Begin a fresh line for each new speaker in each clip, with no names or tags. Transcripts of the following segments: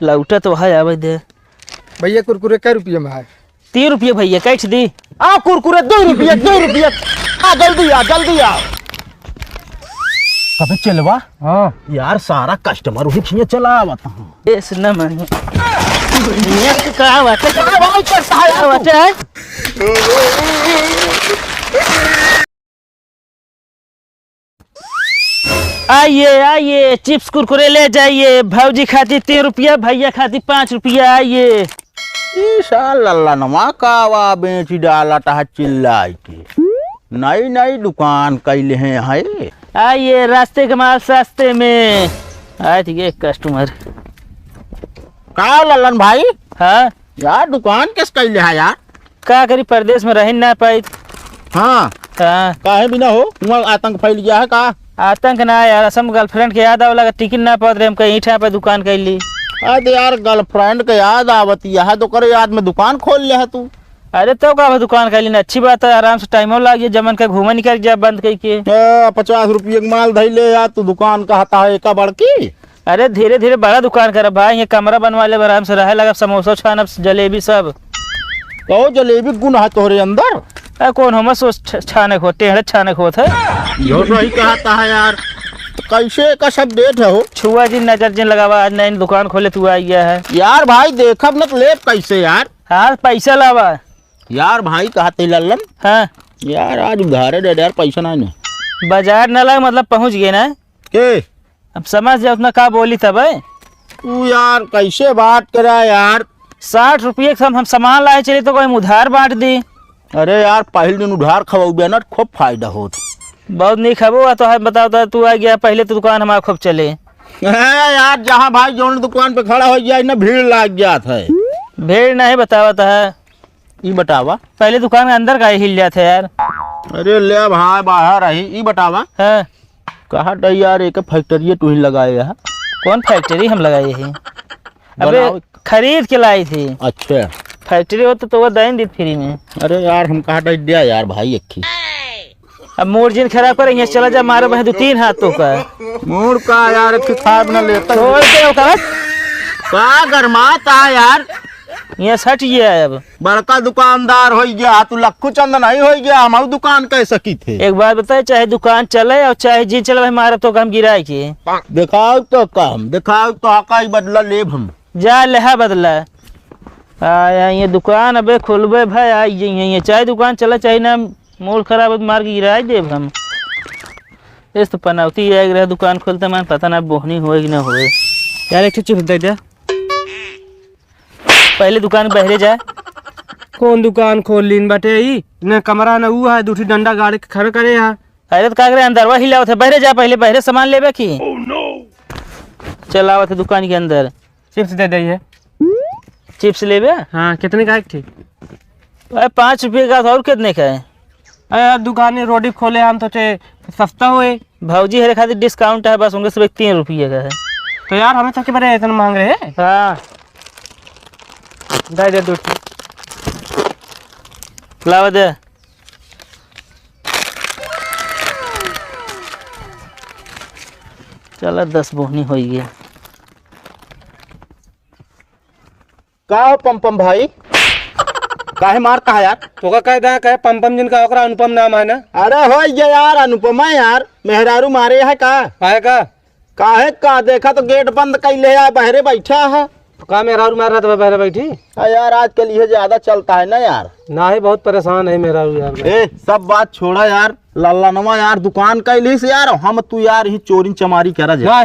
लौटा तो है आवे दे
भैया कुरकुरे कै रुपये में है?
3 रुपये भैया कैठ दी।
आ कुरकुरे 2 रुपये 2 रुपये। आ जल्दी आ जल्दी आ। अबे चलवा।
हाँ
यार सारा कस्टमर उही खिए चला आवत हूं।
इस न मानी दुनिया के का बात है। आइए आइए चिप्स कुरकुरे ले जाइए। भौजी खाती 3 रुपया, भैया खाती 5 रुपया। आइए
लल्ला नमा कावा बेच डाला टा चिल्लाई के नई नई दुकान कैले हैं हाय।
आइए रास्ते के माल सस्ते में। आए थे एक कस्टमर।
का लल्लन भाई?
हाँ
यार दुकान किस कैले है यार?
का करी परदेश में रह ना पाई।
हाँ
हाँ
काहे बिना हो वहाँ आतंक फैल गया है का?
आतंक ना यार, असम गर्लफ्रेंड के याद आवे लगा टिकट ना पड़ रहे हम कहीं ईठा पे दुकान कैली।
अरे यार गर्लफ्रेंड के याद आवत यह तो करे याद में दुकान खोल ले है तू।
अरे तो का दुकान कैली ना अच्छी बात है, आराम से टाइमो लग गया जमन का घूमा निकल जा बंद करके।
50 रुपये का माल धैले यार तू दुकान कहता है का बड़की।
अरे धीरे धीरे बड़ा दुकान कर भाई, ये कमरा बनवा ले आराम से रहे लगा, समोसा छान जलेबी सब।
तो जलेबी गुण है तोहरे अंदर?
कौन हम सोच छाने को टेढ़े छाने को थे।
यो सही कहता है यार। तो कैसे का सब डेट है हो?
छुआ जी नजर जिन लगावा, आज नई दुकान खोले तू आ गया है
यार भाई देखब न तो लेब कैसे यार?
हाँ पैसा लावा
यार भाई कहते लल्लन।
हाँ
यार आज उधारे दे यार पैसा नहीं।
बाजार न लगा मतलब पहुंच गए ना
के
अब समझ जाओ उतना का बोली तब है।
तू यार कैसे बात करा यार?
60 रुपये हम सामान लाए चले तो कोई उधार बांट दी।
अरे यार पहले दिन उधार खवाऊ ना खूब फायदा होत।
बहुत नहीं खबो तो है बताओ तो तू आ गया पहले तो दुकान हमारा खूब चले।
यार जहाँ भाई जो दुकान पे खड़ा हो जाए ना भीड़ लग जात है।
भीड़ नहीं बतावा तो है
ई बतावा।
पहले दुकान के अंदर का हिल जाते यार।
अरे ले भाई बाहर रही ई बतावा।
हाँ
कहा था यार एक फैक्ट्री तू ही लगाए है?
कौन फैक्ट्री हम लगाए हैं? अबे खरीद के लाई थी।
अच्छा
फैक्ट्री हो तो वो दें दी फ्री में।
अरे यार हम कहा था दिया यार भाई एक।
अब मूड जिन खराब करेंगे चला जा मारो बहन 2-3 हाथों का
मूड का यार खाब न लेता
छोड़ दे
का गरमाता यार।
यहाँ सट गया है। अब
बड़का दुकानदार हो गया तू लक्खू चंद नहीं हो गया हम दुकान कह सकी थे।
एक बात बताए चाहे दुकान चले और चाहे जिन चले मारे तो हम गिराए के
दिखाओ तो काम दिखाओ तो हका बदला लेब हम
जा लेहा बदला। आया ये दुकान अबे खुलबे भाई आई ये चाहे दुकान चला चाहे ना मूड खराब मार के गिराए देब हम। इस तो पनौती आएगी रहा दुकान खोलते man पता ना बोहनी होए कि ना होए। यार एक चिप्स दे दे पहले दुकान बहरे जा।
कौन दुकान खोल लीन बटे ई न कमरा न ऊ है दूठी डंडा गाड़ के खड़े करे है।
अरे तो का करे अंदरवा हिलाओ थे बहरे जा पहले बहरे सामान लेबे की। चल आवत है दुकान के अंदर।
चिप्स दे दे।
चिप्स लेबे?
हाँ कितने का थी?
5 रुपये का और कितने का है?
यार दुकान में रोडी खोले हम तो सस्ता हुए।
भौजी हरे खातिर डिस्काउंट है बस उनके सब 3 रुपये का है।
तो यार हमें तो बड़े इतना मांग रहे हैं।
हाँ दे दे लावा दे। चला 10 बोहनी हो गया।
का पम भाई काहे मारता है यार?
तो का कहता है पम जिनका ओकरा अनुपम नाम है ना।
अरे हो गया यार अनुपमा यार मेहरारू मारे है का?
है का
काहे का देखा तो गेट बंद कैले है बहरे बैठा है।
तो का मेहरारू मार रहा था बहरे बैठी?
यार आजकल ये ज्यादा चलता है ना यार।
ना ही बहुत परेशान है मेहरारू यार।
ए सब बात छोड़ा यार लल्ला नमा यार दुकान कैली से यार हम तू यार ही चोरी चमारी करा जा।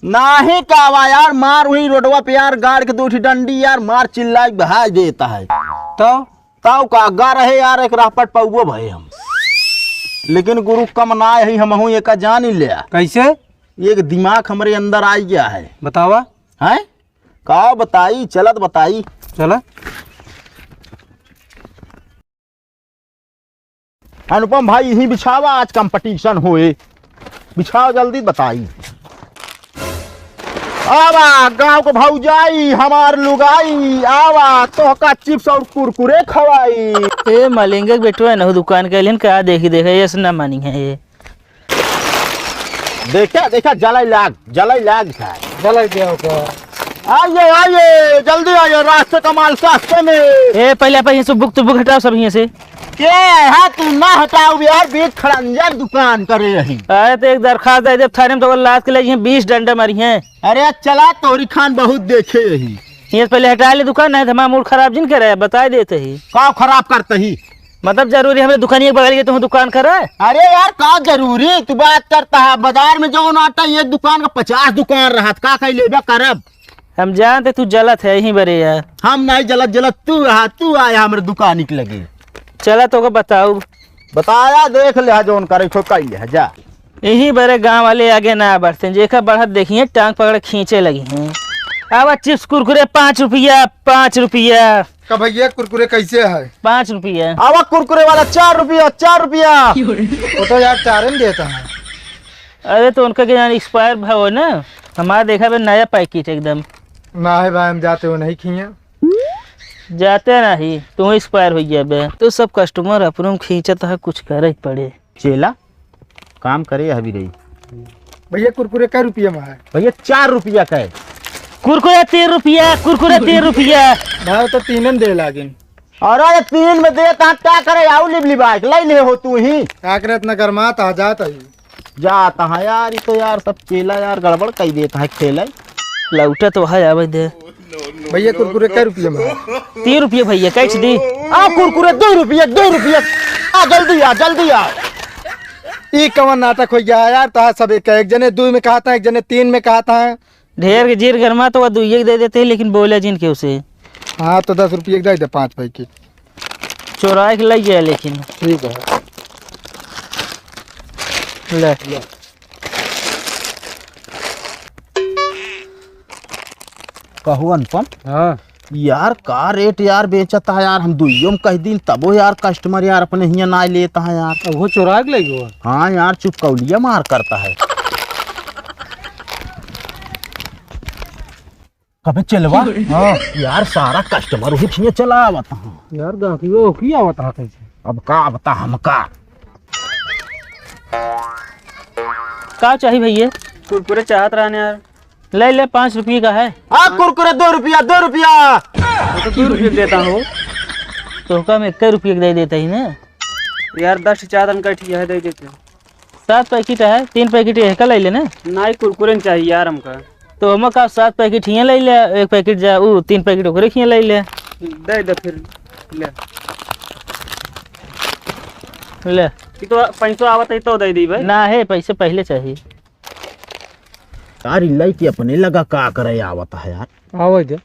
नहीं कावा यार मार वही रोडवा पे यार गाड़ के दूठी डंडी यार मार चिल्ला बहा देता है। तो का रहे यार एक रापट पौगो भय हम। लेकिन गुरु कम ना है हम एक जान ही लिया।
कैसे?
एक दिमाग हमारे अंदर आ गया है।
बतावा
है का बताई चलत बताई
चला।
अनुपम भाई यही बिछावा आज कंपटीशन होए बिछाओ जल्दी बताई। आवा गांव को भौजाई हमार लुगाई आवा तो का चिप्स और कुरकुरे खवाई।
ए मलेंगे बेटो है ना दुकान के लिए क्या देखी देखे ये ना मानी है ये।
देखा देखा जलाई लाग खाए
जलाई दिया
आइए आइए जल्दी आइए, रास्ते का माल सस्ते में।
ए पहले यहाँ से बुक तो बुक हटाओ सब यहाँ से।
क्या है तू ना हटाओ यार, बीच खड़ंजा दुकान करे रही।
अरे तो एक दरखास्त दे दे थाने में तो लाद के लिए 20 डंडा मारी हैं।
अरे चला तोरी खान बहुत देखे रही।
ये पहले हटा ले दुकान, नहीं तो हमारा मूड खराब जिन करे बता देते ही।
का खराब करते ही
मतलब जरूरी हमें दुकान एक बगल के तुम दुकान करे।
अरे यार का जरूरी तू बात करता है, बाजार में जो आता एक दुकान का 50 दुकान रहा का कहीं लेबे करब।
हम जानते तू जलत है यहीं बरे यार।
हम नहीं जलत जलत तू आया हमारे दुकान के लगे।
चला तो बताऊ
बताया देख ले जोन करे छो कई ले जा।
यहीं बड़े गांव वाले आगे ना बढ़ते हैं, जेखा बढ़त देखिए टांग पकड़ खींचे लगी हैं। अब चिप्स कुरकुरे 5 रुपया 5 रुपया
का भैया कुरकुरे कैसे है?
5 रुपया।
अब कुरकुरे वाला 4 रुपया 4 रुपया।
वो तो यार 4 में देता है।
अरे तो उनका क्या एक्सपायर भाव है ना, हमारा देखा भाई नया पैकेट एकदम।
ना है भाई हम जाते हो नहीं खिए।
जाते नहीं तू एक्सपायर हो गया बे, तो सब कस्टमर अपनों खींचता है, कुछ करे ही पड़े।
चेला काम करे अभी रही।
भैया कुरकुरे कै रुपये में है?
भैया 4 रुपया का है।
कुरकुरे 3 रुपया कुरकुरे 3 रुपया।
भाई तो 3 में दे लागिन।
अरे 3 में दे क्या करे, आउ लिबली बाइक ले ले हो तू ही।
आकर इतना गरमाता आ जाता ही
जाता है यार, तो यार सब चेला यार गड़बड़ कर देता है खेल।
लौटा तो है आवे दे।
भैया कुरकुरे कै रुपये में है?
3 रुपया भैया कैच दी।
आ कुरकुरे 2 रुपया 2 रुपया। आ जल्दी आ जल्दी आ।
ई कवन नाटक हो गया यार, तो सब एक जने 2 में कहा था, एक जने 3 में कहा था।
ढेर के जीर गरमा तो 2 दे देते हैं, लेकिन बोले जिनके उसे।
हाँ तो 10 रुपये दे दे 5 पैकेट।
चोरा के लग जाए लेकिन।
ठीक है
ले
कहू अनुपम
हाँ
यार का रेट यार बेचता है यार, हम दुइयों में कह दिन तबो यार कस्टमर यार अपने हियाँ ना लेता है यार।
वो चुरा के लगी।
हाँ यार चुपकौलिया मार करता है। कभी चलवा। हाँ यार सारा कस्टमर वही छिए चला आवता हूँ
यार गाँव वो की आवता है कैसे?
अब का बता हमका
का चाहिए भैया? कुरकुरे चाहत रहने यार। ले ले 5 रुपये का है।
हाँ कुरकुरे 2 रुपया 2 रुपया।
तो 2 रुपये देता हूँ तो कम 1 रुपये दे देता ही ना
यार 10 4 अंकठी है दे देते।
7 पैकेट है, 3 पैकेट है का ले ले ना।
नहीं कुरकुरे चाहिए यार हमका।
तो हम का 7 पैकेट हियाँ ले ले, 1 पैकेट जा 3 पैकेट ओकरे हियाँ ले ले।
दे दे फिर ले।
ले
तो पैसो आवत है तो दे दी भाई।
ना है पैसे पहले चाहिए।
यार इलाई की अपने लगा का करे आवता है यार।
आओ दे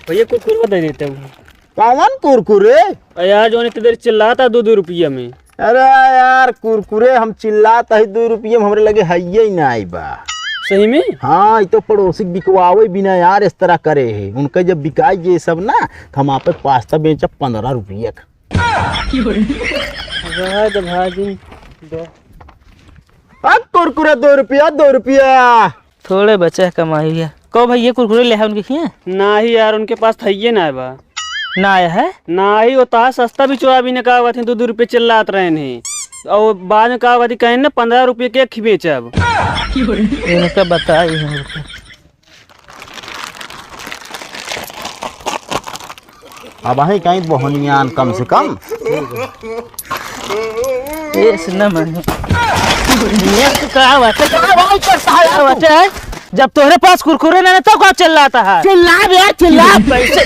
भैया कुरकुरे दे देते हैं।
कौन कुरकुरे?
यार जो इतनी देर चिल्लाता 2 रुपया में।
अरे यार कुरकुरे हम चिल्लाता है 2 रुपये में, हमरे लगे है ही ना आई बा।
सही में?
हाँ ये तो पड़ोसी बिकवावे बिना यार इस तरह करे है। उनके जब बिकाई ये सब ना तो हम आप पास्ता बेचा 15 रुपये का।
भाजी
अब कुरकुरे 2 रुपया 2 रुपया।
थोड़े बच्चे कमाई है। कहो भैया कुरकुरे ले है उनके खिए?
ना ही यार उनके पास था ही ना बा।
ना आया है
ना ही होता सस्ता भी चोरा भी ने कहा थे 2 रुपये चिल्लात रहे हैं और बाद में कहा थी कहें ना 15 रुपये के खिबेच। अब
इनका बताई
अब है कहीं बोहनियान कम से कम।
जब तुम्हारे पास कुरकुरे ना तो कौन चिल्लाता है? चिल्ला बे चिल्ला पैसे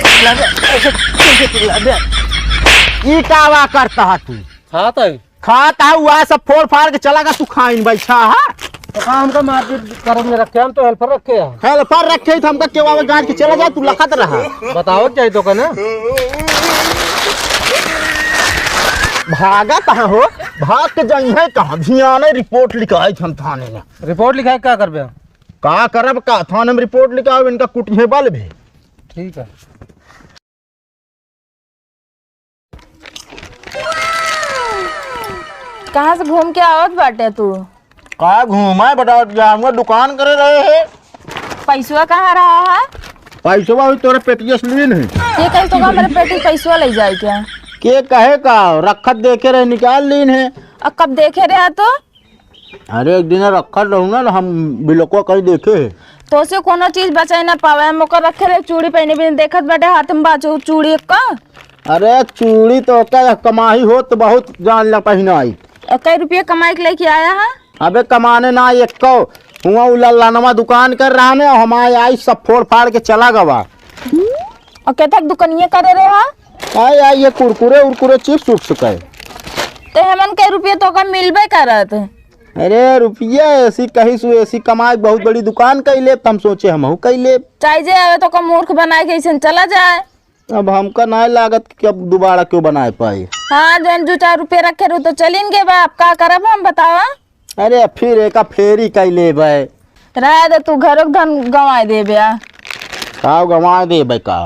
ई कावा करता है तू?
हाँ तो
खाता हुआ सब फोड़ फाड़ के चला गया तू खाइन बैठा है।
हमका मार्केट करम में रखे हम तो हेल्पर रखे हैं।
हेल्पर रखे थे हमका केवा में गांठ के चला जाए तू लखत रहा।
बताओ चाहिए तो कहना
भागा कहाँ हो? भाग के जाई है कहाँ? ध्यान रिपोर्ट लिखाई हम थाने में।
रिपोर्ट लिखा है क्या करबे?
का करब का थाने में रिपोर्ट लिखाओ इनका कुटिए बल भी।
ठीक है
कहाँ से घूम के आवत बाटे तू?
का घूमा बता जाऊंगा दुकान करे रहे है।
पैसवा कहाँ रहा है?
पैसा हुई तोरे पेटियस लीन है।
ये कहीं तो का मेरे पेटी पैसवा ले जाए क्या?
के कहे का रखत देखे रहे निकाल लीन है।
और कब देखे रहे तो?
अरे एक दिन रखत रहूंगा ना हम बिलकुआ कहीं देखे है।
तो से कोनो चीज बचाई ना पावे। हम ओकर रखे रहे चूड़ी पहने भी देखत बाटे हाथ में बाचो चूड़ी का।
अरे चूड़ी तो का कमाई हो तो बहुत जान ला पहनाई।
कई रुपये कमाई के लेके आया है?
अबे कमाने ना एक को हुआ लल्लानमा दुकान कर रहा ने हमारे आई सब फोड़ फाड़ के चला गवा।
और क्या तक दुकानिया करे रहे हा?
आई ये कुरकुरे उरकुरे चिप्स उठ चुका है।
तो हमन कई रुपये तो का मिलबे करत।
अरे रुपया ऐसी कहीं सु ऐसी कमाई बहुत बड़ी दुकान कैले हम सोचे हम कैले।
चाहे जे आवे तो का मूर्ख बनाए के ऐसे चला जाए।
अब हमका ना लागत कि अब दोबारा क्यों बनाए पाए।
हाँ जन जो 4 रुपये रखे रहो तो चलिन के बाप का करब हम बतावा।
अरे फिर एक फेरी कैले भाई
रह दे तू घरों धन गंवाए दे बया।
का गंवा दे भाई का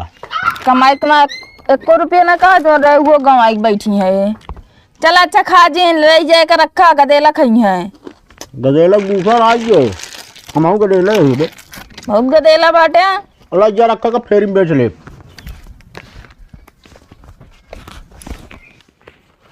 कमाई कमा 1 रुपये ना कहा जो रहे वो गंवाई बैठी है। चल अच्छा खा जिन रही जाए कर रखा गदेला खई है।
गदेला दूसरा आई है हम गदेला ही
बहुत गदेला बाटे।
अल्लाह जा रखा का फेरी में बेच ले।